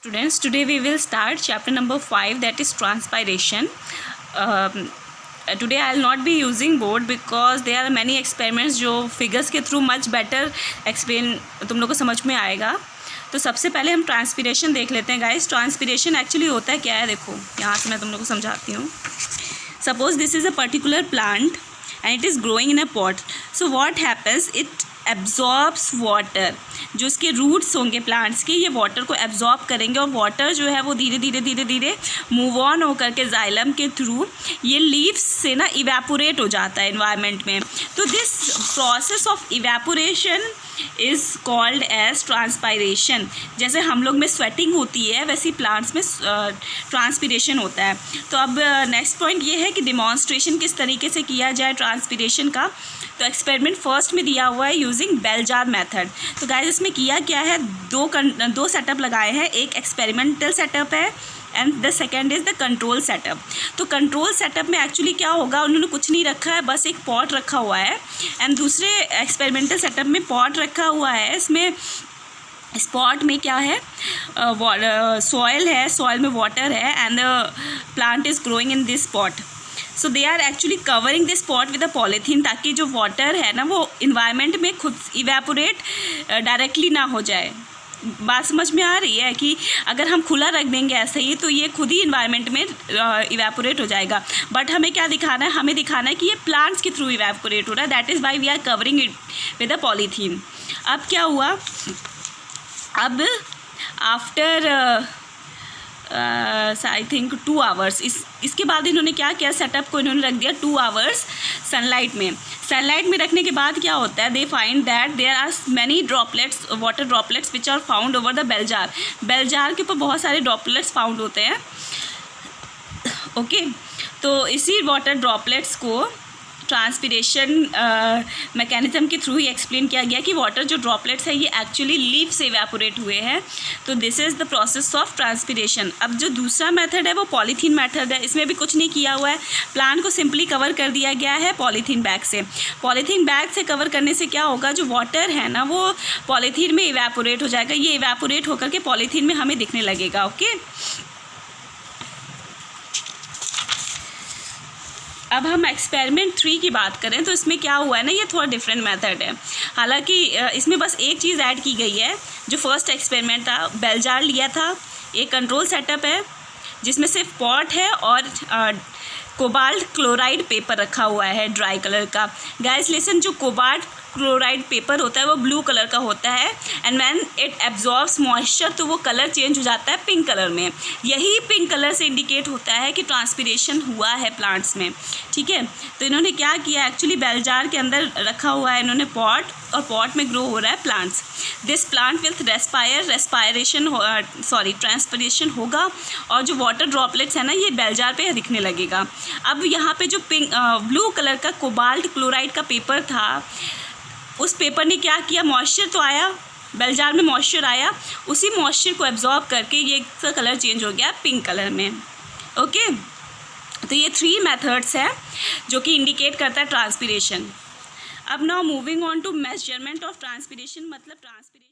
Students, today we will start chapter number 5, that is transpiration. Today I will not be using board because there are many experiments जो figures के through much better explain तुम लोग को समझ में आएगा. तो सबसे पहले हम ट्रांसपीरेशन देख लेते हैं गाइस. ट्रांसपीरेशन एक्चुअली होता है क्या है, देखो यहाँ से मैं तुम लोग को समझाती हूँ. Suppose this is a particular plant and it is growing in a pot. So what happens, it absorbs water. जो इसके रूट्स होंगे प्लांट्स के, ये वाटर को एब्जॉर्ब करेंगे और वाटर जो है वो धीरे धीरे मूव ऑन होकर के जाइलम के थ्रू ये लीव्स से ना इवेपोरेट हो जाता है इन्वायरमेंट में. तो this process of evaporation is called as transpiration. जैसे हम लोग में स्वेटिंग होती है वैसे प्लांट्स में ट्रांसपीरेशन होता है. तो अब नेक्स्ट पॉइंट ये है कि डिमॉन्स्ट्रेशन किस तरीके से किया जाए ट्रांसपीरेशन का. तो एक्सपेरिमेंट फर्स्ट में दिया हुआ है यूजिंग बेल जार मेथड. तो गाइस इसमें किया क्या है, दो सेटअप लगाए हैं. एक एक्सपेरिमेंटल सेटअप है and the second is the control setup. तो कंट्रोल सेटअप में एक्चुअली क्या होगा, उन्होंने कुछ नहीं रखा है, बस एक पॉट रखा हुआ है. एंड दूसरे एक्सपेरिमेंटल सेटअप में पॉट रखा हुआ है. इसमें इस पॉट में क्या है, सॉयल है, सॉयल में वाटर है and the plant is growing in this pot. So they are actually covering this pot with a polythene, ताकि जो वाटर है ना वो इन्वायरमेंट में खुद इवेपोरेट डायरेक्टली ना हो जाए. बात समझ में आ रही है कि अगर हम खुला रख देंगे ऐसे ही तो ये खुद ही इन्वायरमेंट में इवेपोरेट हो जाएगा. बट हमें क्या दिखाना है, हमें दिखाना है कि ये प्लांट्स के थ्रू इवेपोरेट हो रहा है. That is why we are covering it with a polythene. अब क्या हुआ, अब आफ्टर आई थिंक 2 आवर्स इसके बाद इन्होंने क्या किया, सेटअप को इन्होंने रख दिया 2 आवर्स सनलाइट में. सनलाइट में रखने के बाद क्या होता है, they find that there are many droplets, water droplets which are found over the bell jar. Bell jar के ऊपर बहुत सारे ड्रॉपलेट्स फाउंड होते हैं. ओके तो इसी वाटर ड्रॉपलेट्स को ट्रांसपीरेशन मैकेनिज्म के थ्रू ही एक्सप्लेन किया गया कि वाटर जो ड्रॉपलेट्स है ये एक्चुअली लीफ से इवेपोरेट हुए हैं. तो this is the process of transpiration. अब जो दूसरा मेथड है वो पॉलीथीन मेथड है. इसमें भी कुछ नहीं किया हुआ है, प्लांट को सिंपली कवर कर दिया गया है पॉलीथीन बैग से. पॉलीथीन बैग से कवर करने से क्या होगा, जो वाटर है ना वो पॉलीथीन में इवेपोरेट हो जाएगा. ये इवेपोरेट होकर के पॉलीथीन में हमें दिखने लगेगा. ओके अब हम एक्सपेरिमेंट 3 की बात करें तो इसमें क्या हुआ है ना, ये थोड़ा डिफरेंट मेथड है. हालांकि इसमें बस एक चीज़ ऐड की गई है. जो फर्स्ट एक्सपेरिमेंट था, बेल जार लिया था, एक कंट्रोल सेटअप है जिसमें सिर्फ पॉट है और कोबाल्ट क्लोराइड पेपर रखा हुआ है ड्राई कलर का. गाइस लिसन, जो कोबाल्ट क्लोराइड पेपर होता है वो ब्लू कलर का होता है and when it absorbs moisture तो वो कलर चेंज हो जाता है पिंक कलर में. यही पिंक कलर से इंडिकेट होता है कि ट्रांसपीरेशन हुआ है प्लांट्स में. ठीक है, तो इन्होंने क्या किया, एक्चुअली बेल जार के अंदर रखा हुआ है इन्होंने पॉट, और पॉट में ग्रो हो रहा है plants. This plant will transpiration होगा और जो वाटर ड्रॉपलेट्स है ना ये बेल जार पे दिखने लगेगा. अब यहाँ पे जो पिंक ब्लू कलर का कोबाल्ट क्लोराइड का पेपर था, उस पेपर ने क्या किया, मॉइस्चर तो आया, बेल जार में मॉइस्चर आया, उसी मॉइस्चर को एब्जॉर्ब करके ये इसका कलर चेंज हो गया पिंक कलर में. ओके तो ये 3 मेथड्स हैं जो कि इंडिकेट करता है ट्रांसपीरेशन. अब now moving on to measurement of transpiration, मतलब ट्रांसपीरेशन